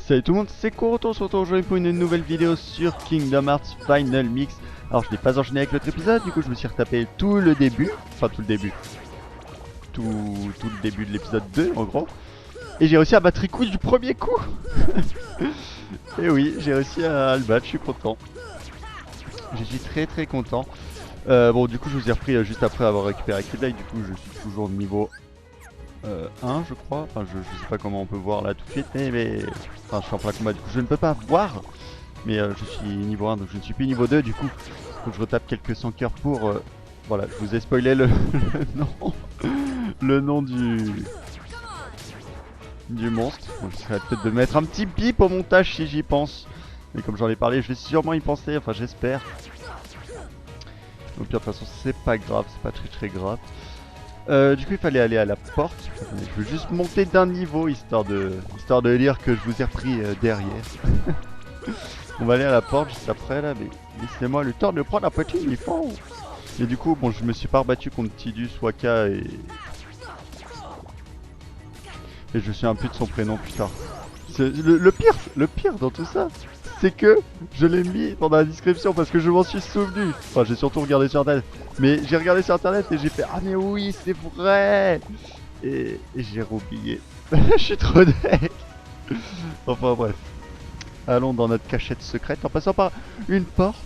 Salut tout le monde, c'est Koroto, on se retrouve aujourd'hui pour une nouvelle vidéo sur Kingdom Hearts Final Mix. Alors je n'ai pas enchaîné avec l'autre épisode, du coup je me suis retapé tout le début, enfin tout le début, tout le début de l'épisode 2 en gros. Et j'ai réussi à battre Riku du premier coup. Et oui, j'ai réussi à le battre, je suis content. Je suis très content. Bon du coup je vous ai repris juste après avoir récupéré Kidlight, du coup je suis toujours niveau 1 je crois, enfin je sais pas comment on peut voir là tout de suite, mais enfin je suis en plein combat, du coup je ne peux pas voir. Mais je suis niveau 1 donc je ne suis plus niveau 2 du coup. Faut que je retape quelques 100 cœurs pour... voilà, je vous ai spoilé le nom du monstre. Bon, j'essaierai peut-être de mettre un petit bip au montage si j'y pense. Mais comme j'en ai parlé, je vais sûrement y penser, enfin j'espère. Au pire de toute façon c'est pas grave, c'est pas très grave. Du coup il fallait aller à la porte. Je veux juste monter d'un niveau histoire de dire que je vous ai repris derrière. On va aller à la porte juste après là, mais laissez-moi le temps de prendre un petit uniforme. Et du coup, bon, je me suis pas rebattu contre Tidus, Waka et je suis un peu de son prénom, putain. Le pire dans tout ça, c'est que je l'ai mis dans la description parce que je m'en suis souvenu. Enfin, j'ai surtout regardé sur internet. Mais j'ai regardé sur internet et j'ai fait ah mais oui, c'est vrai. Et j'ai oublié. Je suis trop deck. Enfin bref. Allons dans notre cachette secrète en passant par une porte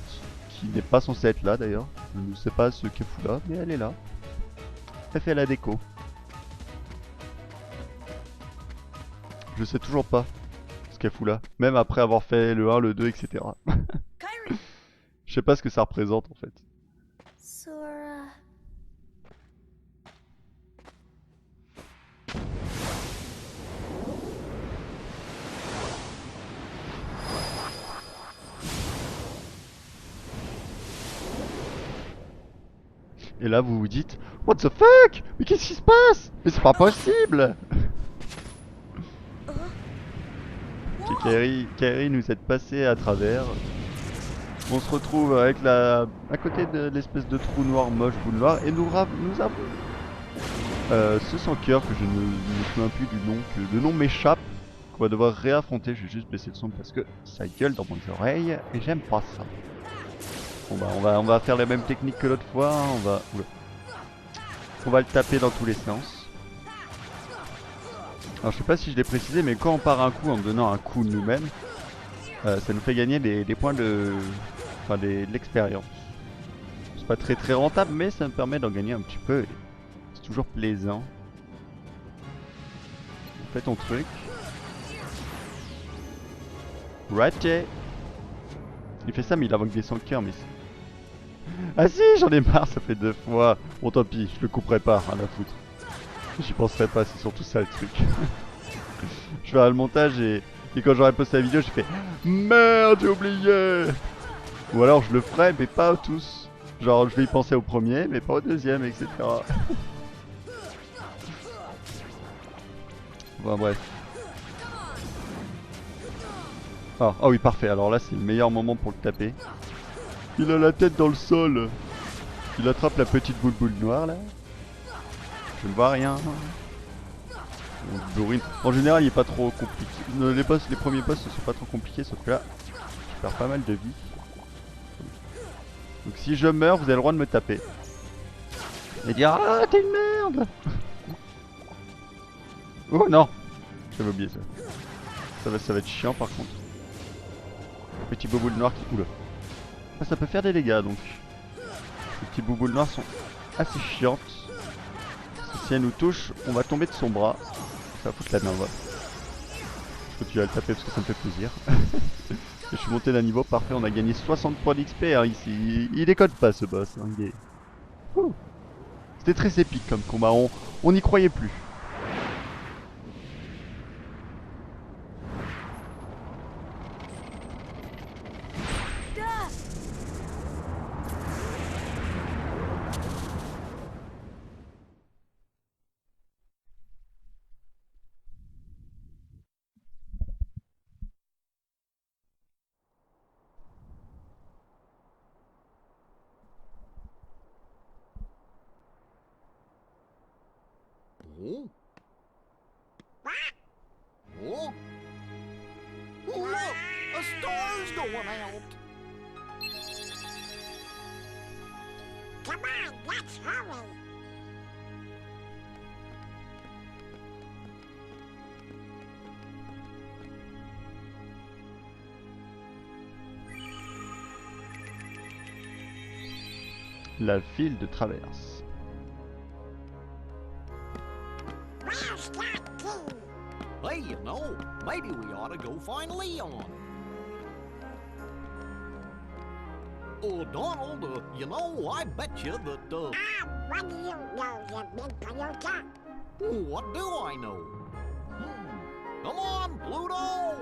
qui n'est pas censée être là d'ailleurs. Je ne sais pas ce qu'elle fout là, mais elle est là. Elle fait la déco. Je sais toujours pas ce qu'elle fout là. Même après avoir fait le 1, le 2, etc. Je sais pas ce que ça représente en fait. Sora. Et là vous vous dites what the fuck. Mais qu'est-ce qui se passe? Mais c'est pas possible. Ok, Kairi nous est passé à travers. On se retrouve avec à côté de l'espèce de trou noir moche boule noire et nous avons ce sans cœur que je ne me souviens plus du nom, que le nom m'échappe, qu'on va devoir réaffronter. Je vais juste baisser le son parce que ça gueule dans mes oreilles et j'aime pas ça. Bon bah on va faire les mêmes techniques que l'autre fois, hein. On va le taper dans tous les sens. Alors je sais pas si je l'ai précisé, mais quand on part un coup en donnant un coup nous-mêmes, ça nous fait gagner des points de... Enfin de l'expérience. C'est pas très rentable, mais ça me permet d'en gagner un petit peu. C'est toujours plaisant. Fais ton truc. Ratchet. Il fait ça mais il invoque des 100 cœurs mais... Ah si, j'en ai marre, ça fait 2 fois. Bon tant pis, je le couperai pas, rien à foutre. J'y penserai pas, c'est surtout ça le truc. Je ferai le montage et quand j'aurai posté la vidéo, j'ai fait merde, j'ai oublié. Ou alors je le ferai, mais pas tous. Genre je vais y penser au premier, mais pas au deuxième, etc. Bon bref. Ah oui, parfait, alors là c'est le meilleur moment pour le taper. Il a la tête dans le sol. Il attrape la petite boule noire là. Je ne vois rien. Dorine. En général, il est pas trop compliqué. Les premiers boss ne sont pas trop compliqués, sauf que là, je perds pas mal de vie. Donc si je meurs, vous avez le droit de me taper. Et dire ah t'es une merde. Oh non, j'avais oublié ça. Ça va être chiant par contre. Petit boboule noir qui... Oula. Ah, ça peut faire des dégâts donc. Ces petits bouboules noirs sont assez chiantes. Parce que si elles nous touchent, on va tomber de son bras. Ça va foutre la merde. Voilà. Je continue à le taper parce que ça me fait plaisir. Et je suis monté d'un niveau parfait, on a gagné 60 points d'XP hein, ici. Il décode pas ce boss. Hein, C'était très épique comme combat, on n'y croyait plus. Oh. Oh. is going out. Come on, let's hurry. La ville de Traverse. Where's that key? Hey, you know, maybe we ought to go find Leon. Oh, Donald, you know, I bet you that, What do you know, you big polluter? what do I know? Come on, Pluto!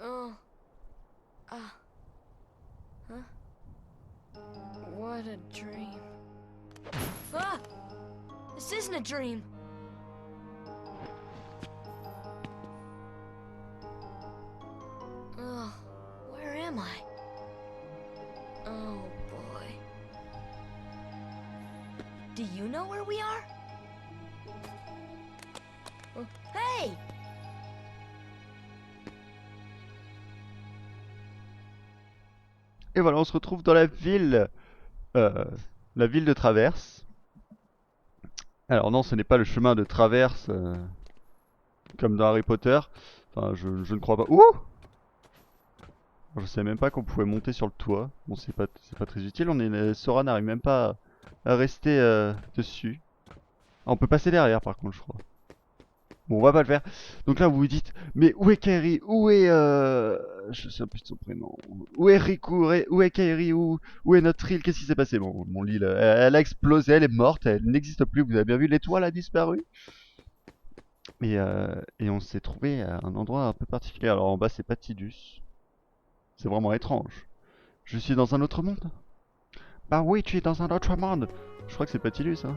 Oh. Huh? What a dream. Ah! This isn't a dream. Oh, where am I? Oh boy. Do you know where we are? Hey! Et voilà, on se retrouve dans la ville de Traverse. Alors non, ce n'est pas le chemin de Traverse comme dans Harry Potter. Enfin, je ne crois pas. Ouh! Je savais même pas qu'on pouvait monter sur le toit. Bon, c'est pas très utile. Sora n'arrive même pas à rester dessus. Ah, on peut passer derrière par contre, je crois. Bon, on va pas le faire. Donc là, vous vous dites, mais où est Kairi? Où est je sais plus de son prénom. Où est Riku? Où est Kairi? Où est notre île? Qu'est-ce qui s'est passé? Bon, mon île, elle a explosé, elle est morte, elle n'existe plus. Vous avez bien vu, l'étoile a disparu. Et on s'est trouvé à un endroit un peu particulier. Alors en bas, c'est pas Tidus. C'est vraiment étrange. Je suis dans un autre monde? Bah oui, tu es dans un autre monde. Je crois que c'est Patillus, hein.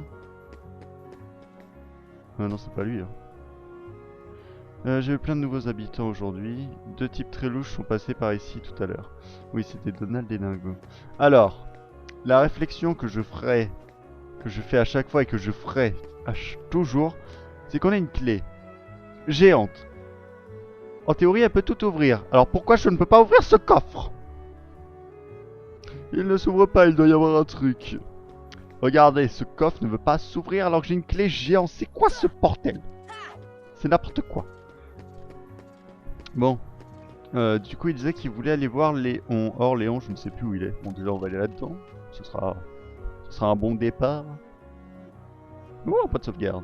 Ah non, c'est pas lui, hein. J'ai eu plein de nouveaux habitants aujourd'hui. 2 types très louches sont passés par ici tout à l'heure. Oui, c'était Donald et Dingo. Alors, la réflexion que je fais à chaque fois et que je ferai toujours, c'est qu'on a une clé géante. En théorie, elle peut tout ouvrir. Alors pourquoi je ne peux pas ouvrir ce coffre? Il ne s'ouvre pas, il doit y avoir un truc. Regardez, ce coffre ne veut pas s'ouvrir alors que j'ai une clé géante. C'est quoi ce bordel? C'est n'importe quoi. Bon. Du coup, il disait qu'il voulait aller voir Léon. Or, Léon, je ne sais plus où il est. Bon, déjà, on va aller là-dedans. Ce sera un bon départ. Oh, pas de sauvegarde.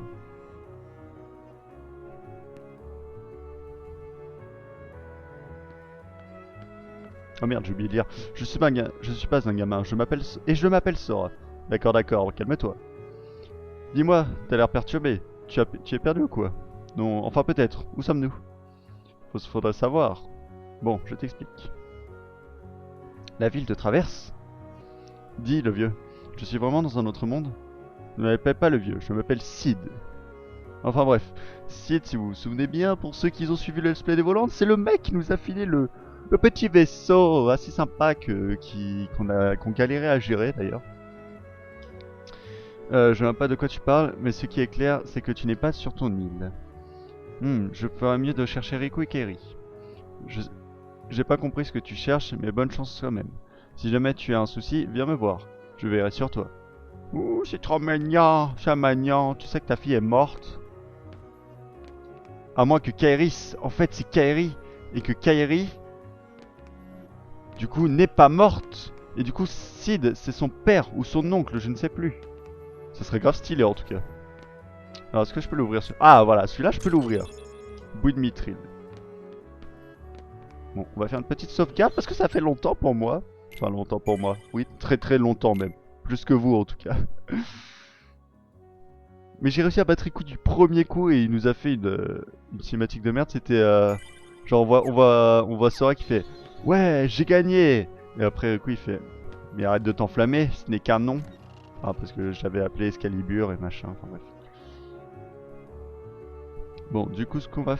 Oh merde, j'ai oublié de dire. Je suis pas un gamin. Je m'appelle Sora. D'accord, d'accord, calme-toi. Dis-moi, t'as l'air perturbé. Tu es perdu ou quoi? Non, enfin peut-être. Où sommes-nous? Faudrait savoir. Bon, je t'explique. La ville de Traverse? Dit le vieux. Je suis vraiment dans un autre monde? Ne m'appelle pas le vieux, je m'appelle Sid. Enfin bref, Sid, si vous vous souvenez bien, pour ceux qui ont suivi le let's play des volantes, c'est le mec qui nous a filé le petit vaisseau assez sympa qu'on galérait à gérer d'ailleurs. Je ne vois pas de quoi tu parles, mais ce qui est clair, c'est que tu n'es pas sur ton île. Je ferais mieux de chercher Riku et Kairi. J'ai pas compris ce que tu cherches, mais bonne chance quand même. Si jamais tu as un souci, viens me voir. Je veillerai sur toi. Ouh, c'est trop mignon, c'est mignon. Tu sais que ta fille est morte? À moins que Kairi, en fait c'est Kairi, et que Kairi, du coup, n'est pas morte. Et du coup, Sid, c'est son père ou son oncle, je ne sais plus. Ça serait grave stylé en tout cas. Alors, est-ce que je peux l'ouvrir? Ah, voilà, celui-là, je peux l'ouvrir. Bouille de mitril. Bon, on va faire une petite sauvegarde parce que ça fait longtemps pour moi. Enfin, longtemps pour moi. Oui, très très longtemps même. Plus que vous en tout cas. Mais j'ai réussi à battre Riku du premier coup et il nous a fait une cinématique de merde. C'était genre on voit Sora qui fait ouais, j'ai gagné. Et après Riku il fait mais arrête de t'enflammer, ce n'est qu'un nom. Ah, parce que j'avais appelé Excalibur et machin, enfin bref. Bon, du coup ce qu'on va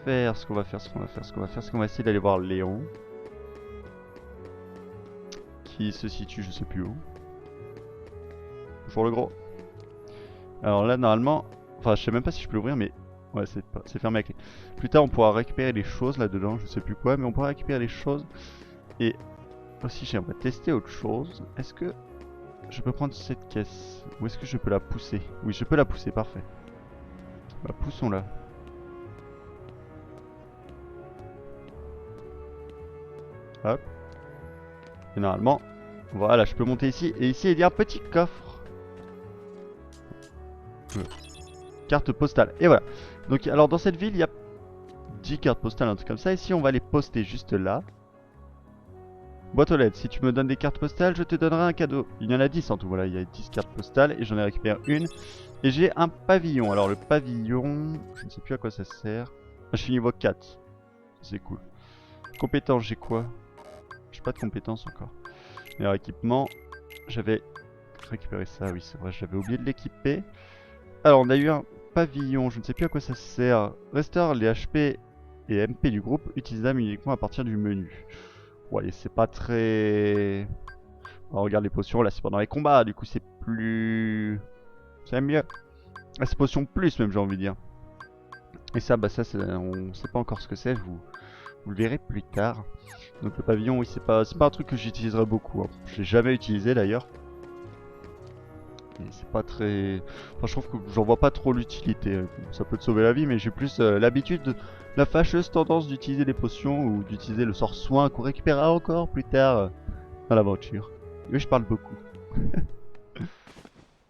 faire, c'est qu'on va essayer d'aller voir Léon. Qui se situe je sais plus où. Bonjour le gros. Alors là normalement, enfin je sais même pas si je peux l'ouvrir mais ouais c'est fermé avec clé. Plus tard on pourra récupérer les choses là dedans, je sais plus quoi, mais on pourra récupérer les choses. Et aussi j'aimerais tester autre chose. Est-ce que je peux prendre cette caisse? Ou est-ce que je peux la pousser? Oui je peux la pousser, parfait. Bah poussons-la. Hop. Et normalement, voilà, je peux monter ici. Et ici, il y a un petit coffre. Carte postale. Et voilà. Donc, alors dans cette ville, il y a 10 cartes postales, un truc comme ça. Ici, on va les poster juste là. Boîte aux lettres. Si tu me donnes des cartes postales, je te donnerai un cadeau. Il y en a 10 en tout. Voilà, il y a 10 cartes postales. Et j'en ai récupéré une. Et j'ai un pavillon. Alors, le pavillon, je ne sais plus à quoi ça sert. Ah, je suis niveau 4. C'est cool. Compétences, j'ai quoi? J'ai pas de compétences encore. Meilleur équipement, j'avais récupéré ça, oui c'est vrai, j'avais oublié de l'équiper. Alors on a eu un pavillon, je ne sais plus à quoi ça sert. Restaure les HP et MP du groupe, utilisable uniquement à partir du menu. Ouais, c'est pas très... On regarde les potions, là c'est pendant les combats, du coup c'est plus... C'est mieux. Ah, c'est potion plus même, j'ai envie de dire. Et ça, bah ça, on sait pas encore ce que c'est, vous le verrez plus tard. Donc le pavillon, oui, c'est pas un truc que j'utiliserai beaucoup. Hein. Je l'ai jamais utilisé d'ailleurs. Et c'est pas très... Enfin, je trouve que j'en vois pas trop l'utilité. Ça peut te sauver la vie, mais j'ai plus l'habitude, la fâcheuse tendance d'utiliser les potions ou d'utiliser le sort soin qu'on récupérera encore plus tard dans l'aventure. Oui, je parle beaucoup.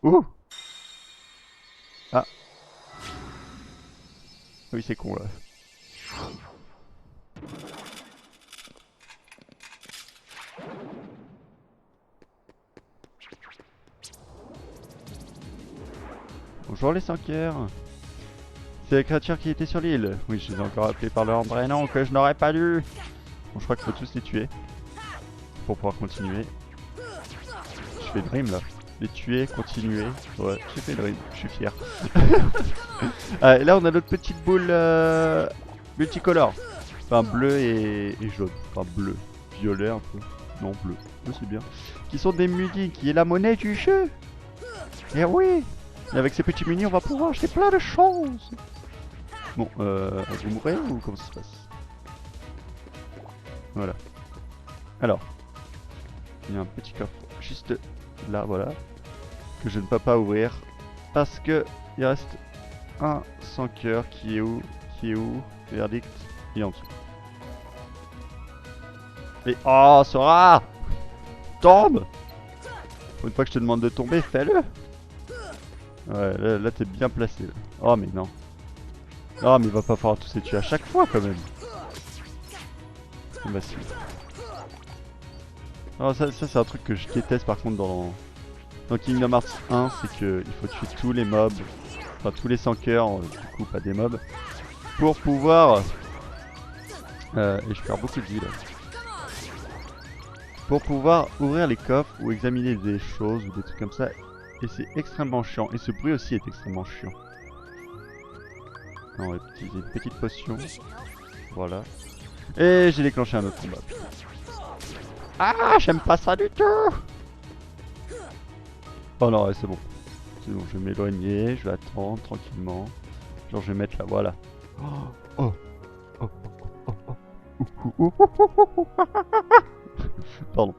Ouh! Ah! Oui, c'est con là. Bonjour les 5 heures. C'est la créature qui était sur l'île. Oui, je les ai encore appelés par leur prénom que je n'aurais pas dû. Bon, je crois qu'il faut tous les tuer pour pouvoir continuer. Je fais dream là. Les tuer, continuer. Ouais, j'ai fait dream, je suis fier. Ah, et là, on a notre petite boule multicolore. Enfin, bleu et jaune. Enfin, bleu. Violet un peu. Non, bleu. Oui, c'est bien. Qui sont des mudis, qui est la monnaie du jeu. Eh oui! Et avec ces petits munis, on va pouvoir acheter plein de choses. Bon, vous mourrez ou comment ça se passe? Voilà. Alors, il y a un petit coffre juste là, voilà, que je ne peux pas ouvrir parce que il reste un sans cœur qui est où? Qui est où? Verdict, il est en dessous. Et oh, Sora! Tombe! Pour une fois que je te demande de tomber, fais-le! Ouais, là t'es bien placé. Là. Oh mais non. Oh mais il va pas falloir tous les tuer à chaque fois quand même. Bah si. Oh, ça c'est un truc que je déteste par contre dans Kingdom Hearts 1, c'est que il faut tuer tous les mobs, enfin tous les 100 cœurs, du coup pas des mobs, pour pouvoir... et je perds beaucoup de vie là. Pour pouvoir ouvrir les coffres ou examiner des choses ou des trucs comme ça. Et c'est extrêmement chiant. Et ce bruit aussi est extrêmement chiant. On va utiliser une petite potion. Voilà. Et j'ai déclenché un autre combat. Ah, j'aime pas ça du tout. Oh non, ouais, c'est bon. C'est bon, je vais m'éloigner. Je vais attendre tranquillement. Genre, je vais mettre là, voilà. Oh. Oh. Oh. Oh. Pardon.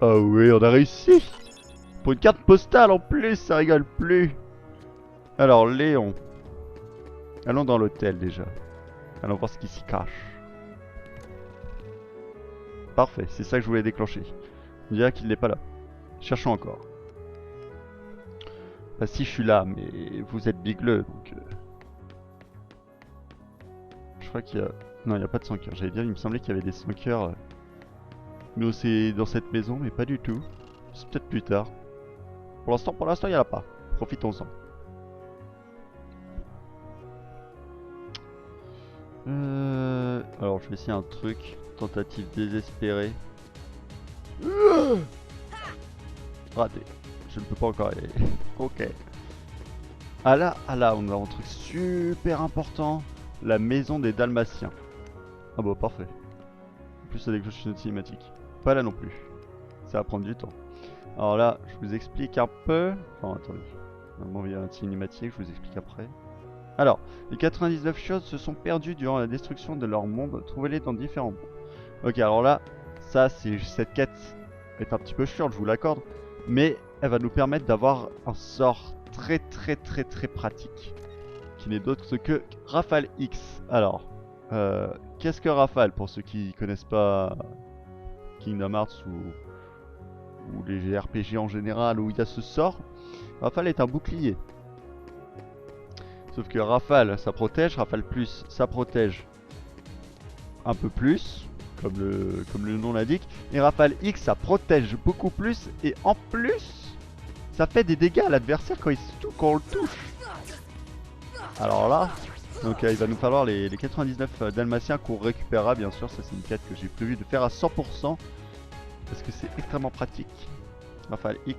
Ah oui, on a réussi. Pour une carte postale en plus, ça rigole plus. Alors, Léon. Allons dans l'hôtel déjà. Allons voir ce qui s'y cache. Parfait, c'est ça que je voulais déclencher. On dirait qu'il n'est pas là. Cherchons encore. Bah si, je suis là, mais vous êtes bigleux, donc... Je crois qu'il y a... Non, il n'y a pas de 100 cœurs. J'allais dire, il me semblait qu'il y avait des 100 cœurs... Mais c'est dans cette maison, mais pas du tout. C'est peut-être plus tard. Pour l'instant, il n'y en a pas. Profitons-en. Alors, je vais essayer un truc. Tentative désespérée. Raté. Je ne peux pas encore aller. Ok. Ah là, on a un truc super important. La maison des Dalmatiens. Ah bah parfait. En plus ça déclenche une cinématique. Pas là non plus. Ça va prendre du temps. Alors là, je vous explique un peu. Enfin attendez. Normalement il y a une cinématique, je vous explique après. Alors, les 99 choses se sont perdues durant la destruction de leur monde. Trouvez-les dans différents mondes. Ok, alors là, ça c'est cette quête est un petit peu chiante, je vous l'accorde. Mais elle va nous permettre d'avoir un sort très pratique. Qui n'est d'autre que Rafale X. Alors, qu'est-ce que Rafale pour ceux qui connaissent pas Kingdom Hearts ou les RPG en général où il y a ce sort? Rafale est un bouclier. Sauf que Rafale ça protège, Rafale Plus ça protège un peu plus, comme le nom l'indique. Et Rafale X ça protège beaucoup plus et en plus ça fait des dégâts à l'adversaire quand on le touche. Alors là, donc il va nous falloir les 99 dalmatiens qu'on récupérera bien sûr, ça c'est une quête que j'ai prévu de faire à 100% parce que c'est extrêmement pratique. Rafale X.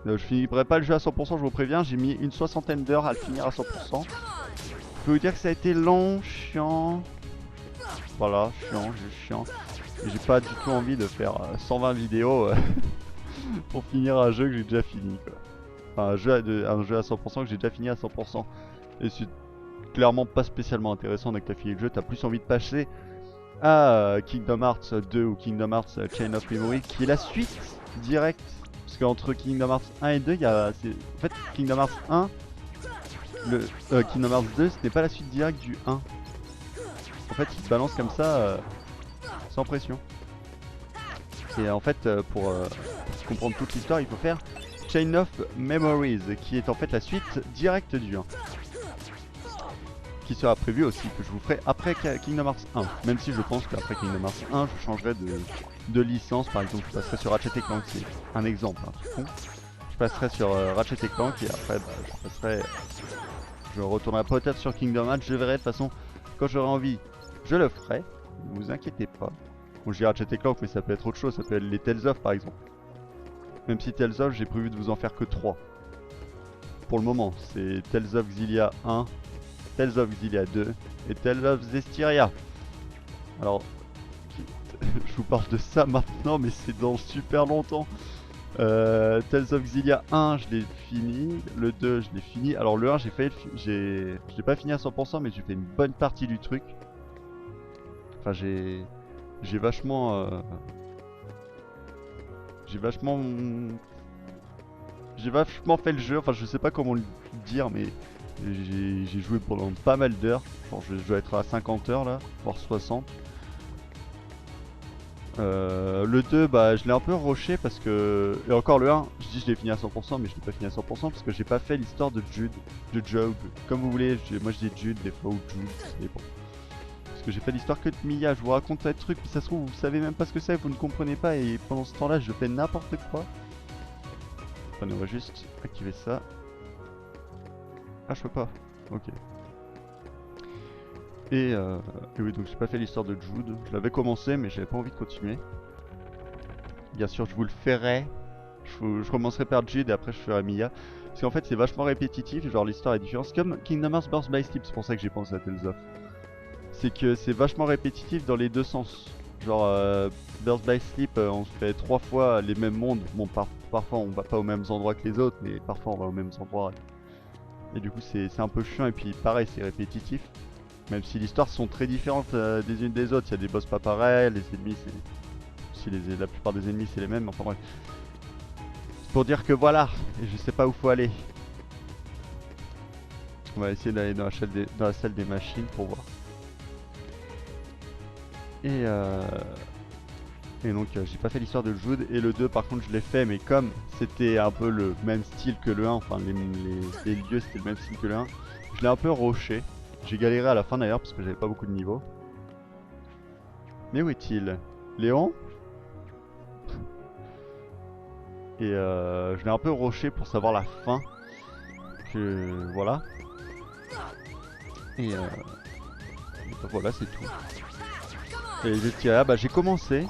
Je finirai pas le jeu à 100%, je vous préviens, j'ai mis une 60aine d'heures à le finir à 100%. Je peux vous dire que ça a été long, chiant. Voilà, chiant. Et j'ai pas du tout envie de faire 120 vidéos pour finir un jeu que j'ai déjà fini quoi. Enfin un jeu à 100% que j'ai déjà fini à 100%. Et c'est clairement pas spécialement intéressant dès que t'as fini le jeu, t'as plus envie de passer à Kingdom Hearts 2 ou Kingdom Hearts Chain of Memory qui est la suite directe. Parce qu'entre Kingdom Hearts 1 et 2, il y a... En fait, Kingdom Hearts 1, Kingdom Hearts 2, c'était pas la suite directe du 1. En fait, il te balance comme ça, sans pression. Et en fait, pour comprendre toute l'histoire, il faut faire Chain of Memories, qui est en fait la suite directe du 1. Qui sera prévu aussi, que je vous ferai après Kingdom Hearts 1. Même si je pense qu'après Kingdom Hearts 1, je changerai de licence. Par exemple, je passerai sur Ratchet & Clank, c'est un exemple. Hein, je passerai sur Ratchet & Clank et après, je retournerai peut-être sur Kingdom Hearts. Je verrai de toute façon, quand j'aurai envie, je le ferai. Ne vous inquiétez pas. Bon, je dis Ratchet & Clank, mais ça peut être autre chose. Ça peut être les Tales of, par exemple. Même si Tales of, j'ai prévu de vous en faire que 3. Pour le moment, c'est Tales of Xillia 1. Tales of Xillia 2 et Tales of Zestiria. Alors, je vous parle de ça maintenant, mais c'est dans super longtemps. Tales of Xillia 1, je l'ai fini. Le 2, je l'ai fini. Alors, le 1, je l'ai pas fini à 100%, mais j'ai fait une bonne partie du truc. Enfin, j'ai vachement fait le jeu. Enfin, je sais pas comment le dire, mais j'ai joué pendant pas mal d'heures. Bon, je dois être à 50 heures là, voire 60. Le 2, bah je l'ai un peu rushé parce que... Et encore le 1, je dis je l'ai fini à 100%, mais je l'ai pas fini à 100% parce que j'ai pas fait l'histoire de Jude, de Job. Comme vous voulez, moi je dis Jude des fois ou Jude, c'est bon. Parce que j'ai fait l'histoire que de Mia, je vous raconte un truc, puis ça se trouve vous savez même pas ce que c'est, vous ne comprenez pas et pendant ce temps là je fais n'importe quoi. Enfin, on va juste activer ça. Ah, je peux pas. Ok. Et oui, donc j'ai pas fait l'histoire de Jude. Je l'avais commencé, mais j'avais pas envie de continuer. Bien sûr, je vous le ferai. Je commencerai par Jude et après je ferai Mia. Parce qu'en fait, c'est vachement répétitif. Genre, l'histoire est différente. C'est comme Kingdom Hearts Birth by Sleep. C'est pour ça que j'ai pensé à Tales of. C'est que c'est vachement répétitif dans les deux sens. Genre, Birth by Sleep, on se fait 3 fois les mêmes mondes. Bon, parfois on va pas aux mêmes endroits que les autres, mais parfois on va aux mêmes endroits. Et du coup c'est un peu chiant et puis pareil c'est répétitif. Même si les histoires sont très différentes des unes des autres, il y a des boss pas pareils, les ennemis c'est... Si la plupart des ennemis c'est les mêmes, enfin bref. Pour dire que voilà, et je sais pas où faut aller. On va essayer d'aller dans la salle des machines pour voir. Et donc j'ai pas fait l'histoire de Jude et le 2 par contre je l'ai fait mais comme c'était un peu le même style que le 1, enfin les lieux c'était le même style que le 1, je l'ai un peu rushé. J'ai galéré à la fin d'ailleurs parce que j'avais pas beaucoup de niveaux. Mais où est-il? Léon? Et je l'ai un peu rushé pour savoir la fin. Que voilà. Et voilà c'est tout. Et Zestiria, bah j'ai commencé.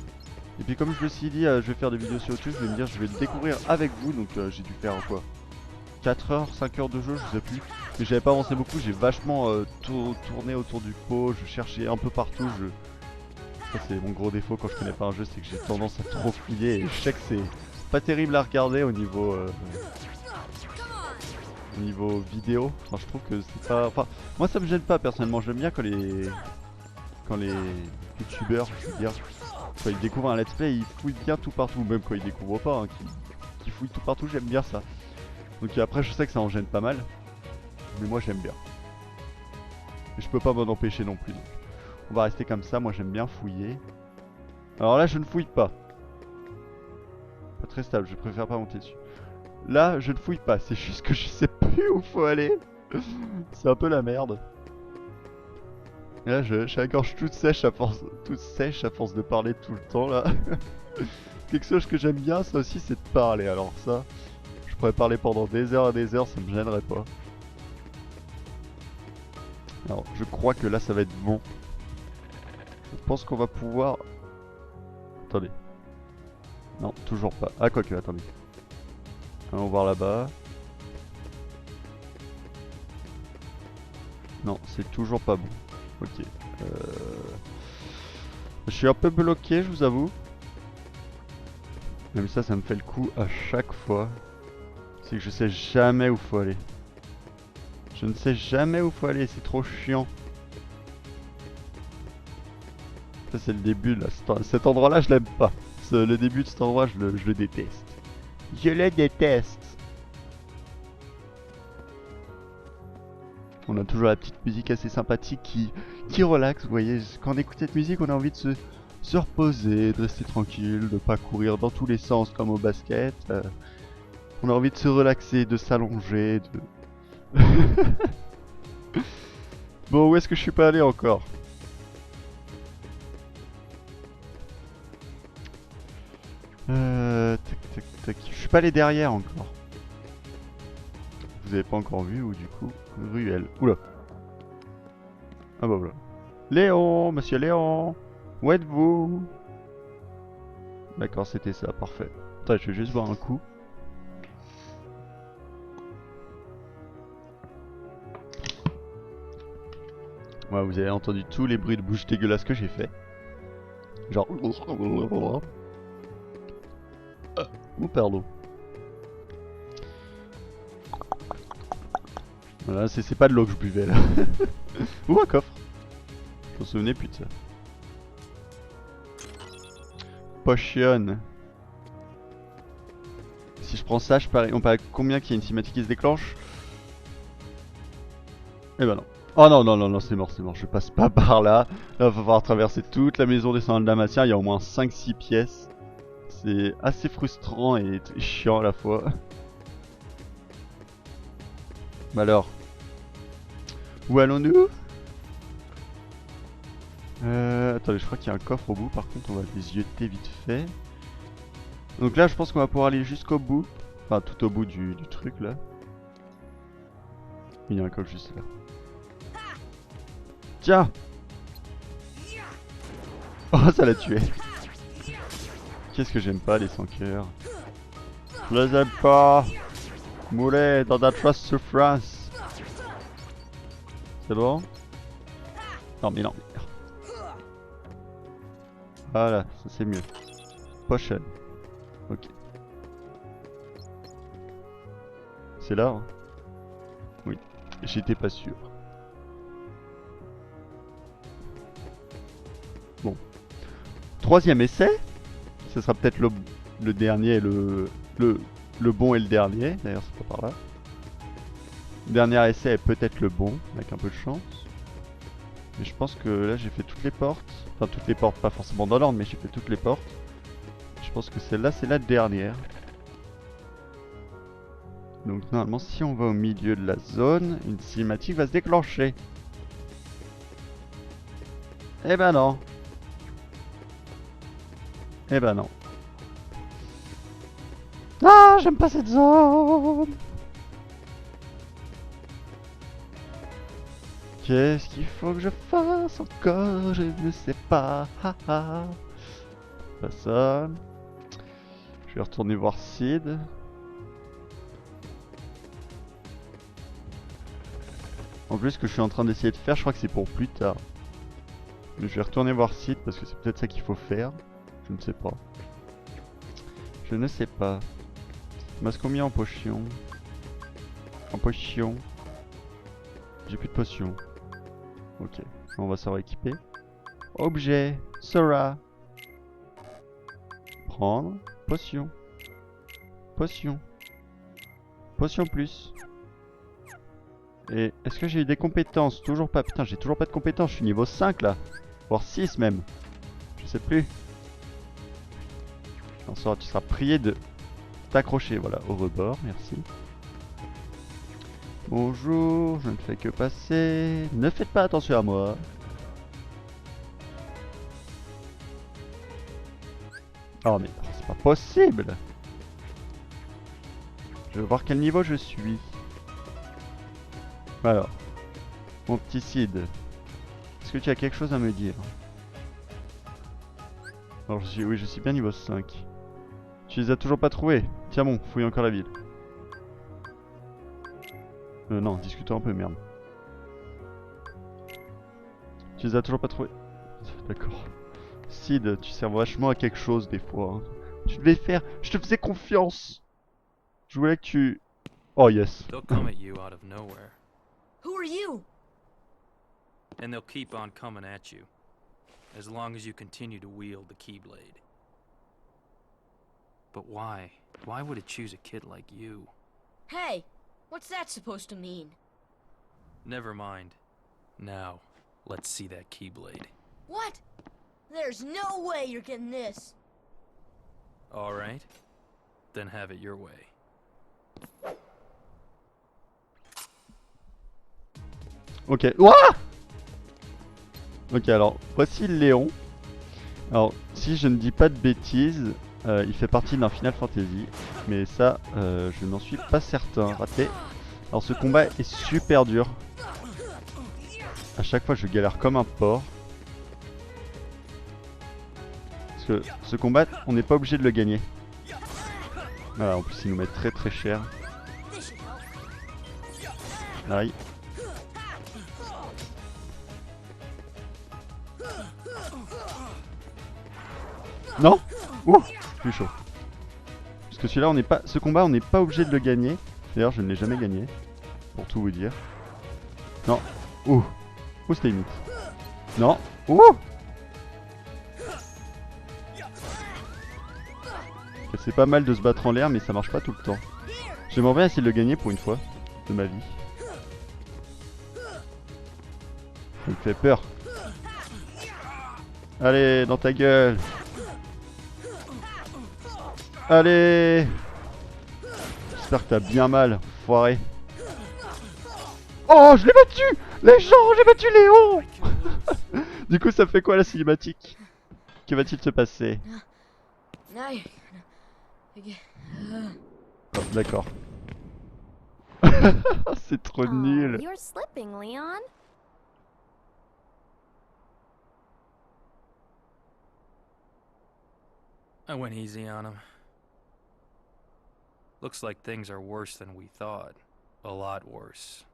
Et puis comme je me suis dit je vais faire des vidéos sur YouTube, je vais me dire je vais le découvrir avec vous. Donc j'ai dû faire quoi 4 heures, 5 heures de jeu, je sais plus. Mais j'avais pas avancé beaucoup, j'ai vachement tourné autour du pot, je cherchais un peu partout, Ça c'est mon gros défaut quand je connais pas un jeu, c'est que j'ai tendance à trop fouiller et je sais que c'est pas terrible à regarder au niveau vidéo. Enfin, je trouve que c'est pas... Enfin, moi ça me gêne pas personnellement, j'aime bien quand les youtubeurs, je veux dire, quand ils découvrent un let's play, ils fouillent bien tout partout, même quand ils découvrent pas, hein, qui fouillent tout partout, j'aime bien ça. Donc après je sais que ça en gêne pas mal, mais moi j'aime bien. Et je peux pas m'en empêcher non plus. Donc. On va rester comme ça, moi j'aime bien fouiller. Alors là je ne fouille pas. Pas très stable, je préfère pas monter dessus. Là je ne fouille pas, c'est juste que je sais plus où faut aller. C'est un peu la merde. Et là j'ai la gorge toute sèche à force de parler tout le temps là. Quelque chose que j'aime bien ça aussi c'est de parler, alors ça je pourrais parler pendant des heures et des heures, ça me gênerait pas. Alors je crois que là ça va être bon. Je pense qu'on va pouvoir... Attendez. Non, toujours pas. Ah quoique, attendez. Allons voir là-bas. Non, c'est toujours pas bon. Ok. Je suis un peu bloqué, je vous avoue. Même ça me fait le coup à chaque fois. C'est que je sais jamais où faut aller. Je ne sais jamais où faut aller, c'est trop chiant. Ça c'est le début là, cet endroit là je l'aime pas. Le début de cet endroit je le déteste. Je le déteste. On a toujours la petite musique assez sympathique qui relaxe, vous voyez. Quand on écoute cette musique on a envie de se reposer, de rester tranquille, de pas courir dans tous les sens comme au basket. On a envie de se relaxer, de s'allonger, de... Bon, où est-ce que je suis pas allé encore ? Tac tac tac. Je suis pas allé derrière encore. Vous avez pas encore vu ou du coup ruelle. Oula. Ah bah voilà. Léon, monsieur Léon, où êtes-vous? D'accord, c'était ça, parfait. Attends, je vais juste voir un coup. Ouais, vous avez entendu tous les bruits de bouche dégueulasses que j'ai fait. Genre... Oh pardon. Voilà, c'est pas de l'eau que je buvais là. Ou un coffre. Je m'en souvenais plus de ça. Potion. Si je prends ça, on parie combien qu'il y a une cinématique qui se déclenche? Eh ben non. Oh non, non, non, non, c'est mort, je passe pas par là. Là, il va falloir traverser toute la maison des Saints de Damatien, il y a au moins 5-6 pièces. C'est assez frustrant et chiant à la fois. Bah alors. Où allons-nous? Attendez, je crois qu'il y a un coffre au bout, par contre on va les yeuter vite fait. Donc là je pense qu'on va pouvoir aller jusqu'au bout. Enfin tout au bout du truc là. Il y a un coffre juste là. Tiens! Oh ça l'a tué. Qu'est-ce que j'aime pas les sans cœurs. Je les aime pas. Mouler dans d'atroces souffrances. C'est bon? Non mais non. Voilà, ça c'est mieux. Potion. Ok. C'est là hein? Oui. J'étais pas sûr. Bon. Troisième essai. Ce sera peut-être le dernier, le bon et le dernier. D'ailleurs c'est pas par là. Le dernier essai est peut-être le bon, avec un peu de chance. Mais je pense que là j'ai fait toutes les portes. Enfin toutes les portes, pas forcément dans l'ordre, mais j'ai fait toutes les portes. Je pense que celle-là c'est la dernière. Donc normalement si on va au milieu de la zone, une cinématique va se déclencher. Eh ben non. Eh ben non. Ah, j'aime pas cette zone. Qu'est-ce qu'il faut que je fasse encore? Je ne sais pas. Pas ça. Je vais retourner voir Sid. En plus, ce que je suis en train d'essayer de faire, je crois que c'est pour plus tard. Mais je vais retourner voir site parce que c'est peut-être ça qu'il faut faire. Je ne sais pas. Je ne sais pas. Il me reste combien en potion? En potion. J'ai plus de potions. Ok. On va s'en rééquiper. Objet. Sora. Prendre. Potion. Potion. Potion plus. Et est-ce que j'ai eu des compétences? Toujours pas. Putain, j'ai toujours pas de compétences. Je suis niveau 5 là. Voire 6 même. Je sais plus. Non, Sora, tu seras prié de t'accrocher. Voilà, au rebord. Merci. Bonjour, je ne fais que passer. Ne faites pas attention à moi. Oh mais c'est pas possible. Je veux voir quel niveau je suis. Alors, mon petit Cid, est-ce que tu as quelque chose à me dire? Alors oui, je suis bien niveau 5. Tu les as toujours pas trouvés? Tiens bon, fouille encore la ville. Non, discutons un peu, merde. Tu les as toujours pas trouvés? D'accord. Cid, tu sers vachement à quelque chose des fois. Hein. Tu devais faire... Je te faisais confiance. Je voulais que tu... Oh yes. They'll come at you out of nowhere, Who are you? and they'll keep on coming at you, as long as you continue to wield the Keyblade. But why? Why would it choose a kid like you? Hey, what's that supposed to mean? Never mind. Now, let's see that Keyblade. What? There's no way you're getting this. Alright, then have it your way. Ok. Ouah! Ok, alors, voici Léon. Alors, si je ne dis pas de bêtises, il fait partie d'un Final Fantasy. Mais ça, je n'en suis pas certain. Raté. Alors, ce combat est super dur. À chaque fois, je galère comme un porc. Parce que ce combat, on n'est pas obligé de le gagner. Voilà, en plus, il nous met très très cher. This should help. Aïe. Non. Ouh, plus chaud. Parce que celui-là, on n'est pas, ce combat, on n'est pas obligé de le gagner. D'ailleurs, je ne l'ai jamais gagné, pour tout vous dire. Non. Ouh. Ouh, c'était limite. Non. Ouh. C'est pas mal de se battre en l'air, mais ça marche pas tout le temps. J'aimerais bien essayer de le gagner pour une fois de ma vie. Ça me fait peur. Allez, dans ta gueule. Allez. J'espère que t'as bien mal, foiré. Oh, je l'ai battu. Les gens, j'ai battu Léon. Du coup, ça fait quoi la cinématique? Que va-t-il se passer? Now you're gonna get... Oh, d'accord. C'est trop nul. You're slipping, Leon. I went easy on him. Looks like things are worse than we thought. A lot worse.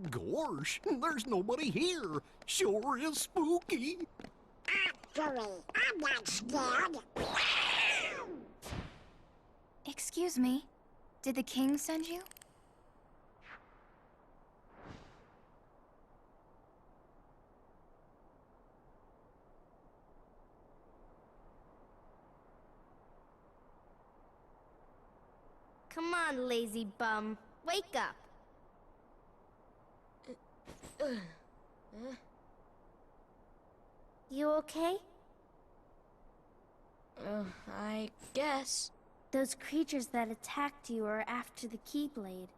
Gosh, there's nobody here. Sure is spooky. Actually, I'm not scared. Excuse me, did the king send you? Come on, lazy bum. Wake up. You okay? I guess. Those creatures that attacked you are after the Keyblade.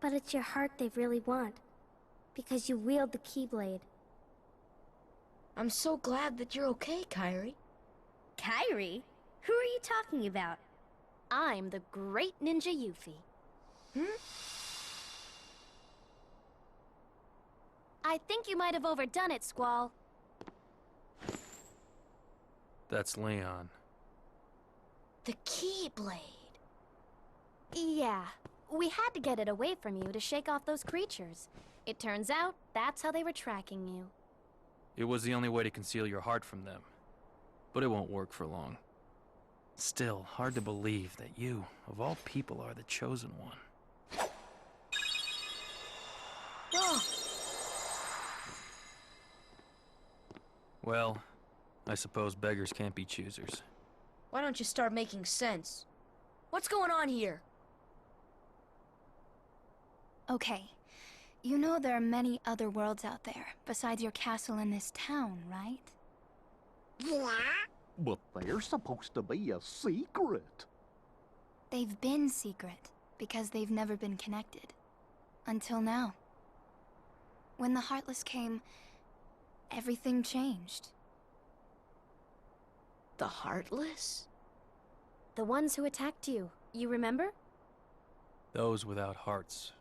But it's your heart they really want. Because you wield the Keyblade. I'm so glad that you're okay, Kairi. Kairi? Who are you talking about? I'm the great ninja Yuffie. I think you might have overdone it, Squall. That's Leon. The Keyblade. Yeah, we had to get it away from you to shake off those creatures. It turns out that's how they were tracking you. It was the only way to conceal your heart from them. But it won't work for long. Still, hard to believe that you, of all people, are the chosen one. Well, I suppose beggars can't be choosers. Why don't you start making sense? What's going on here? Okay, you know there are many other worlds out there, besides your castle and this town, right? Yeah? But they're supposed to be a secret. They've been secret, because they've never been connected. Until now. When the Heartless came, everything changed. The Heartless? The ones who attacked you, you remember? Those without hearts.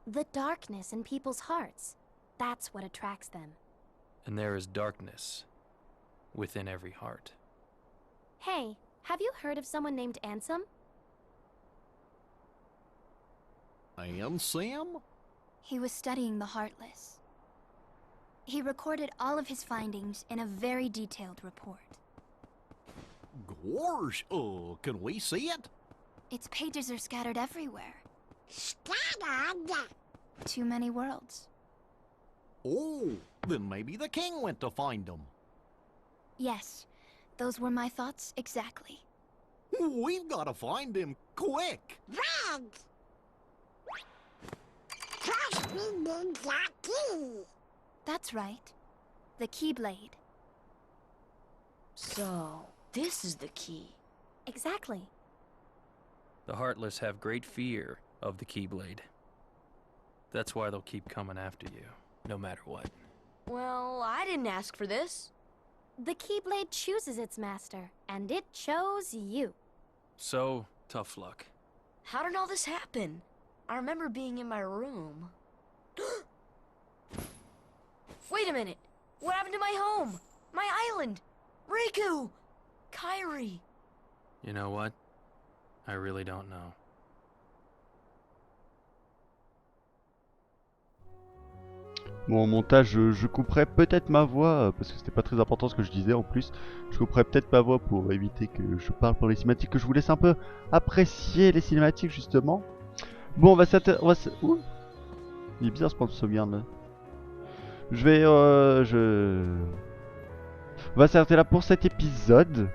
The darkness in people's hearts. That's what attracts them. And there is darkness within every heart. Hey, have you heard of someone named Ansem? And Sam? He was studying the Heartless. He recorded all of his findings in a very detailed report. Gosh, can we see it? Its pages are scattered everywhere. Scattered? Too many worlds. Oh, then maybe the king went to find them. Yes, those were my thoughts exactly. We've got to find him quick. Red! First we need the key. That's right. The Keyblade. So, this is the key. Exactly. The Heartless have great fear of the Keyblade. That's why they'll keep coming after you, no matter what. Well, I didn't ask for this. The Keyblade chooses its master, and it chose you. So, tough luck. How did all this happen? I remember being in my room. Wait a minute! What happened to my home? My island? Riku! Kairi! You know what? I really don't know. Bon, en montage, je couperai peut-être ma voix, parce que c'était pas très important ce que je disais en plus. Je couperai peut-être ma voix pour éviter que je parle pour les cinématiques, que je vous laisse un peu apprécier les cinématiques justement. Bon, on va ouh, il est bizarre ce point de sauvegarde là. On va s'arrêter là pour cet épisode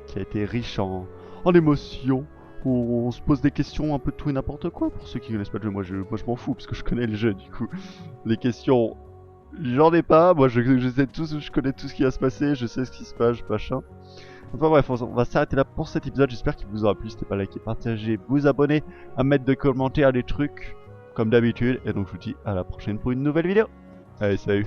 qui a été riche en émotions. On se pose des questions un peu de tout et n'importe quoi. Pour ceux qui connaissent pas le jeu, moi je m'en fous parce que je connais le jeu du coup. Les questions, j'en ai pas. Moi je sais tout, je connais tout ce qui va se passer, je sais ce qui se passe, machin. Enfin bref, on va s'arrêter là pour cet épisode. J'espère qu'il vous aura plu. N'hésitez pas à liker, partager, vous abonner, à mettre des commentaires, des trucs comme d'habitude. Et donc je vous dis à la prochaine pour une nouvelle vidéo. Allez, salut.